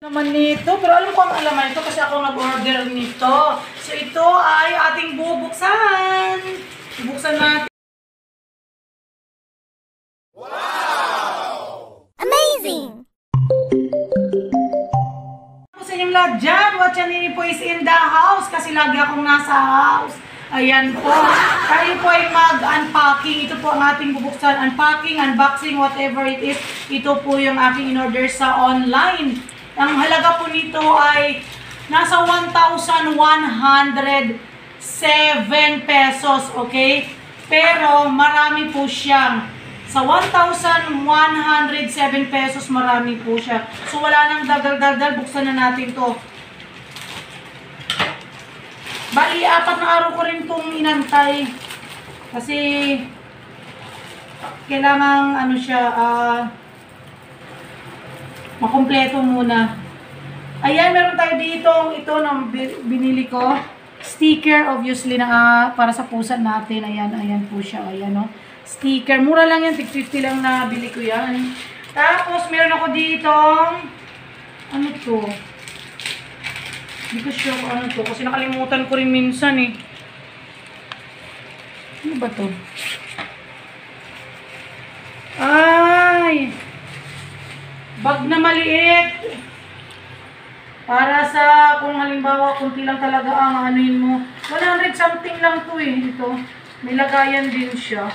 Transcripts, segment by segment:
Naman nito, pero alam ko ang alaman ito kasi ako nag-order nito. So ito ay ating bubuksan. Bubuksan natin. Wow! Amazing! Sa inyong lahat dyan, Watchanini po is in the house kasi lagi akong nasa house. Ayan po. Tayo po ay mag-unpacking. Ito po ang ating bubuksan. Unpacking, unboxing, whatever it is. Ito po yung aking in-order sa online. Ang halaga po nito ay nasa 1,107 pesos, okay? Pero marami po siyang. Sa 1,107 pesos, marami po siya. So wala nang dagal-dagal, buksan na natin to. Bali, 4 na araw ko rin itong inantay. Kasi kailangan ano siya, makumpleto muna. Ayan, meron tayo dito ito na binili ko. Sticker, obviously, na para sa pusa natin. Ayan, ayan po siya. Ayan, no? Sticker. Mura lang yan. 50 lang na bili ko yan. Tapos, meron ako dito. Ano to? Hindi ko sure kung ano to. Kasi nakalimutan ko rin minsan eh. Ano ba to? Ay! Bag na maliit. Para sa, kung halimbawa, kunti lang talaga ang anuin mo. 100 something lang to eh. Ito. May lagayan din siya.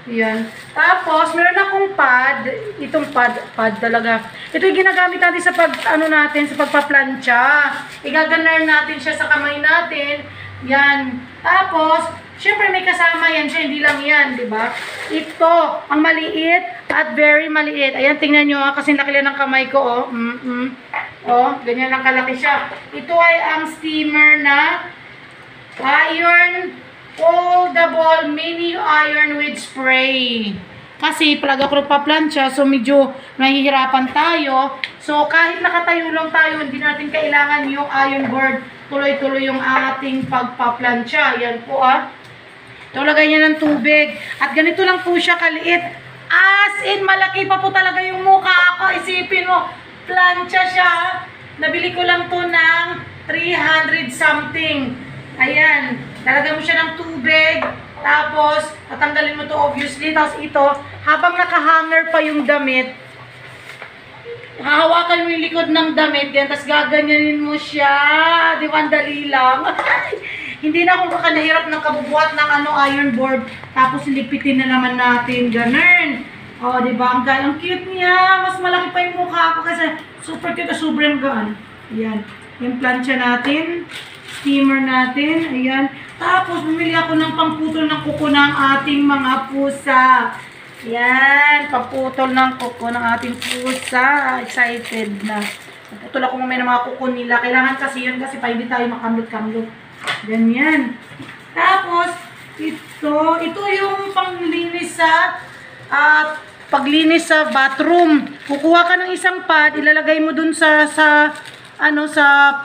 Ayan. Tapos, meron akong pad. Itong pad talaga. Ito yung ginagamit natin sa natin, sa pagpaplansya. Igaganar natin siya sa kamay natin. Yan. Tapos, syempre may kasama yan siya, hindi lang yan, di ba? Ito, ang maliit at very maliit. Ayan, tingnan nyo kasi laki lang ng kamay ko, oh. Oh, ganyan lang kalaki siya. Ito ay ang steamer na iron foldable mini iron with spray. Kasi palaga ko nagpa-plancha, so medyo nahihirapan tayo. So kahit nakatayo lang tayo, hindi natin kailangan yung iron board. Tuloy-tuloy yung ating pagpa-plancha. Yan po Ito, lagay niya ng tubig. At ganito lang po siya kaliit. As in, malaki pa po talaga yung mukha ko. Isipin mo, plancha siya. Nabili ko lang to ng 300 something. Ayan. Lalagay mo siya ng tubig. Tapos, tatanggalin mo to obviously. Tapos ito, habang nakahanger pa yung damit, hahawakan mo yung likod ng damit. Yan, tapos gaganyanin mo siya. Di ba, ang dali lang. Hindi na ako nahirap ng kabubuhat ng iron board. Tapos lipitin na naman natin. Ganun. O, diba? Ang cute niya. Mas malaki pa yung mukha ko kasi super cute. Sobrang gaan. Ayan. Yung plancha natin. Steamer natin. Ayan. Tapos, bumili ako ng pamputol ng kuko ng ating mga pusa. Ayan. Pamputol ng kuko ng ating pusa. Excited na. Paputol ako mamaya ng mga kuko nila. Kailangan kasi yun kasi pa hindi tayo makamlot-kamlot. Ganyan. Tapos, ito yung panglinis sa paglinis sa bathroom. Kukuha ka ng isang pad, ilalagay mo dun sa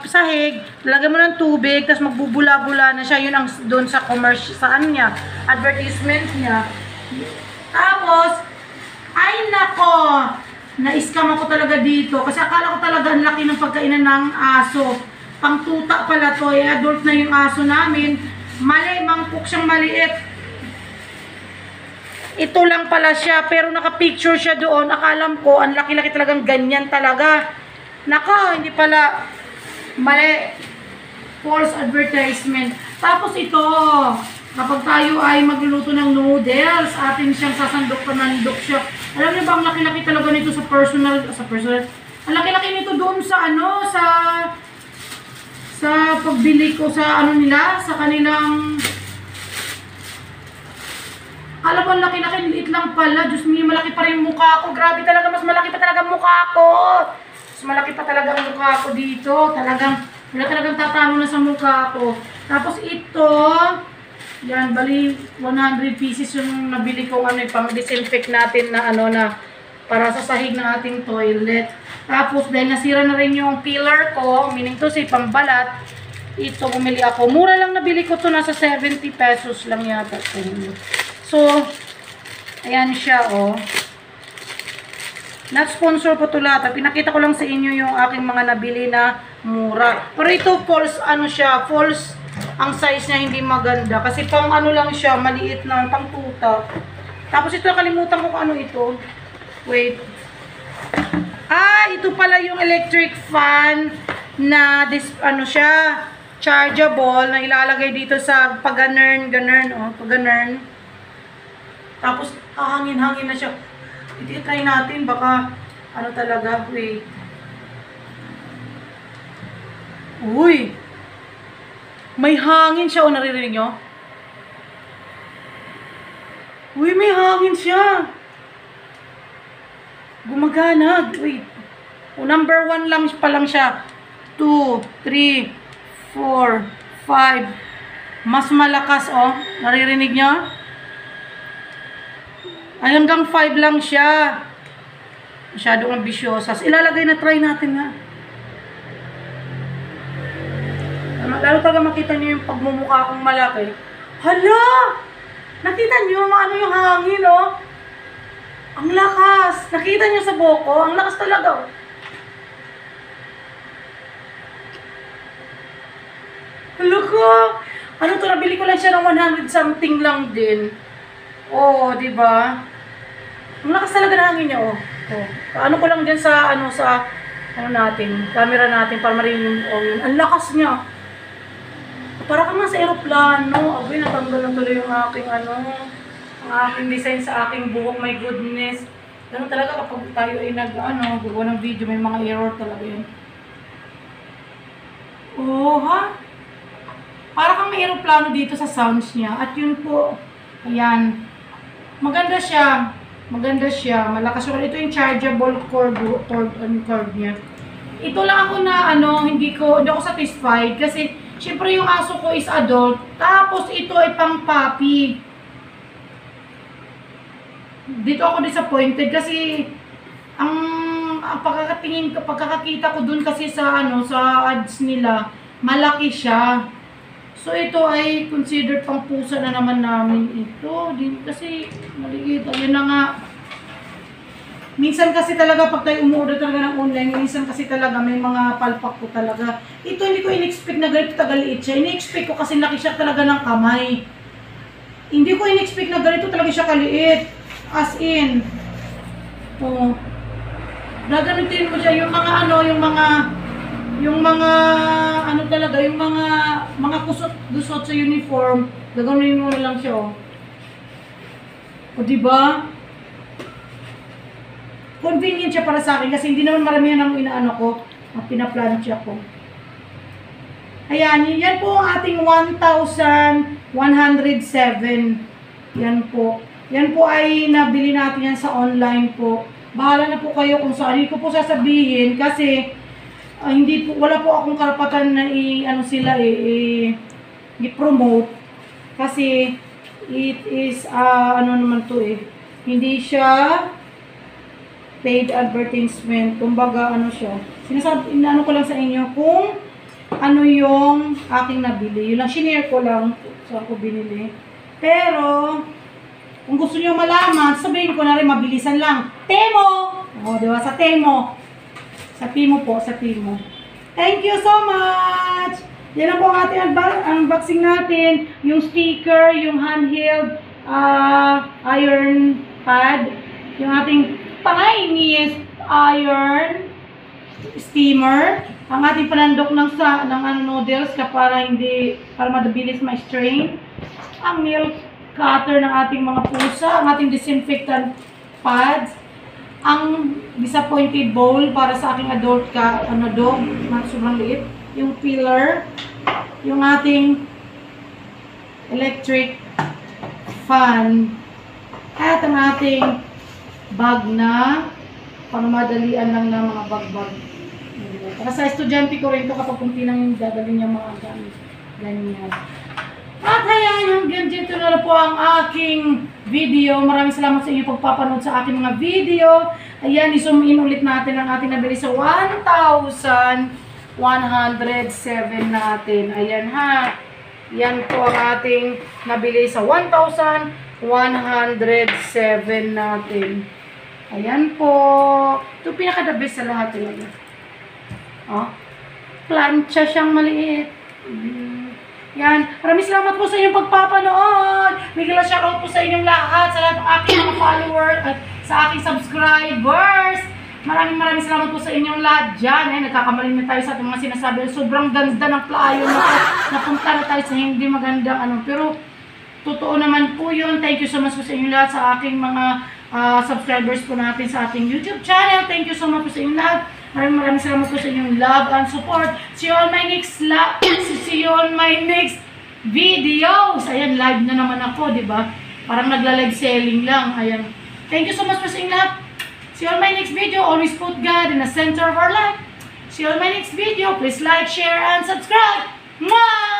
sahig, ilalagay mo ng tubig, tapos magbubula-bula na siya. Yun ang dun sa niya, advertisement niya. Tapos, ay nako, na-scam ako talaga dito kasi akala ko talaga ang laki ng pagkainan ng aso. Pangtuta pala to, adult na yung aso namin. Mali, mangkok siyang maliit. Ito lang pala siya, pero naka-picture siya doon. Akalam ko, ang laki-laki talagang ganyan talaga. Nako, hindi pala. Mali. False advertisement. Tapos ito, kapag tayo ay magluluto ng noodles, atin siyang sasandok pa nandok siya. Alam niyo ba, ang laki-laki talaga nito sa personal. Ang laki-laki nito doon sa sa pagbili ko sa nila, sa kanilang. Alam mo, laki-laki, liit lang pala. Diyos mo, malaki pa rin yung mukha ko. Grabe talaga, mas malaki pa talaga ang mukha ko. Mas malaki pa talaga ang mukha ko dito. Wala talagang tatalo na sa mukha ko. Tapos ito, yan, bali 100 pieces yung nabili ko pang disinfect natin na para sa sahig ng ating toilet. Tapos, dahil nasira na rin yung peeler ko, meaning to say, pambalat, ito, bumili ako. Mura lang nabili ko to, nasa 70 pesos lang yata. So, ayan siya, oh. Not sponsor po to lahat. Pinakita ko lang sa inyo yung aking mga nabili na mura. Pero ito false ano siya, false ang size niya hindi maganda. Kasi pang ano lang siya, maliit lang, pang tuta. Tapos ito nakalimutan ko kung ano ito. Wait. Ah, ito pala yung electric fan na ano siya, chargeable na ilalagay dito sa pag-ganern, oh, pag-ganern. Tapos hahangin-hangin na siya. I-try natin, baka ano talaga, wait. Uy! May hangin siya, o naririnig nyo? Uy, may hangin siya. Gumagana. Wait. O, number 1 lang pa lang siya. 2, 3, 4, 5. Mas malakas, oh. Naririnig nyo? Ay, hanggang 5 lang siya. Masyadong ambisyosa. Ilalagay na, try natin nga. Lalo talaga makita niyo yung pagmumukha kong malaki. Hala! Nakita niyo ano yung hangin, oh? Ang lakas. Nakita niyo sa buhok, ang lakas talaga, oh. Hala ko! Ano to, nabili ko lang siya ng 100 something lang din. Oh, di ba? Ang lakas talaga ng hangin niya, oh. Oh. Ano ko lang din sa ano natin, camera natin para marinig yung oh, ang lakas niya. Para kang nasa eroplano. Abay, natanggal na tuloy yung aking ang aking design sa aking buhok. My goodness. Ganun talaga kapag tayo ay gugawa ng video, may mga error talaga yun. Oh, ha? Para kang may eroplano dito sa sounds niya. At yun po, ayan. Maganda siya. Maganda siya. Malakas siya. Ito yung chargeable cord niya. Ito lang ako na hindi ako satisfied kasi syempre yung aso ko is adult. Tapos ito ay pang puppy. Dito ako disappointed kasi ang pagkakakita ko dun kasi sa sa ads nila, malaki siya. So ito ay considered pang pusa na naman namin ito. Kasi maliit. Ayun na nga. Minsan kasi talaga pag tayo umuorder talaga ng online, minsan kasi talaga may mga palpak ko talaga. Ito hindi ko in-expect na ganito tagaliit siya. In-expect ko kasi laki siya talaga ng kamay. Hindi ko in-expect na ganito talaga siya kaliit. As in. Oh. Gagamitin mo siya yung mga yung mga talaga, yung mga kusot sa uniform. Gagawin mo lang siya, oh. O diba? Convenient siya para sa akin kasi hindi naman maramihan ang ko ang pinaplansya ko. Ayan, yan po ang ating 1,107. Yan po. Yan po ay nabili natin yan sa online po. Bahala na po kayo kung saan. Hindi ko po sasabihin kasi wala po akong karapatan na i-promote kasi it is naman to hindi siya paid advertisement. Kumbaga siya. Inaano ko lang sa inyo kung ano yung aking nabili. Yun lang, shinare ko lang saan ko binili. Pero kung gusto niyo malaman, sabihin ko na rin mabilisan lang. Temo! O, diba? Sa Temo. Sa Timo po, sa Timo. Thank you so much! Yan lang po ang ating unboxing natin. Yung sticker, yung handheld iron pad, yung ating tiniest iron steamer, ang ating panandok ng noodles para madabilis ma-strain, ang milk cutter ng ating mga pusa, ang ating disinfectant pads, ang disappointed bowl para sa aking adult dog na sobrang liit, yung pillar, yung ating electric fan, at ang ating bag na pangmadalian lang ng mga bag-bag. Para sa estudyante ko rin ito kapag kung tinang dadali niya mga ganyan. At ayan, hanggang dito na po ang aking video. Maraming salamat sa inyo pagpapanood sa aking mga video. Ayan, i-zoom in ulit natin ang ating nabili sa 1,107 natin. Ayan ha. Yan po ang ating nabili sa 1,107 natin. Ayan po. Ito pinaka-the best sa lahat talaga. Oh. Plancha siyang maliit. Yan. Maraming salamat po sa inyong pagpapanood. Miguel shoutout po sa inyong lahat, sa lahat ng aking mga followers at sa aking subscribers. Maraming salamat po sa inyong lahat dyan. Ay, nagkakamali na tayo sa ating mga sinasabi. Sobrang ganda ng playo na napunta na tayo sa hindi magandang ano. Pero, totoo naman po yun. Thank you so much po sa inyong lahat, sa aking mga subscribers po natin sa ating YouTube channel. Thank you so much po sa inyong lahat. Maraming salamat po sa inyong love and support. See you on my next videos. Ayan, live na naman ako, di ba? Parang nagla-live selling lang. Ayan. Thank you so much po sa inyong lahat. See you on my next video. Always put God in the center of our life. See you on my next video. Please like, share, and subscribe. Mwah!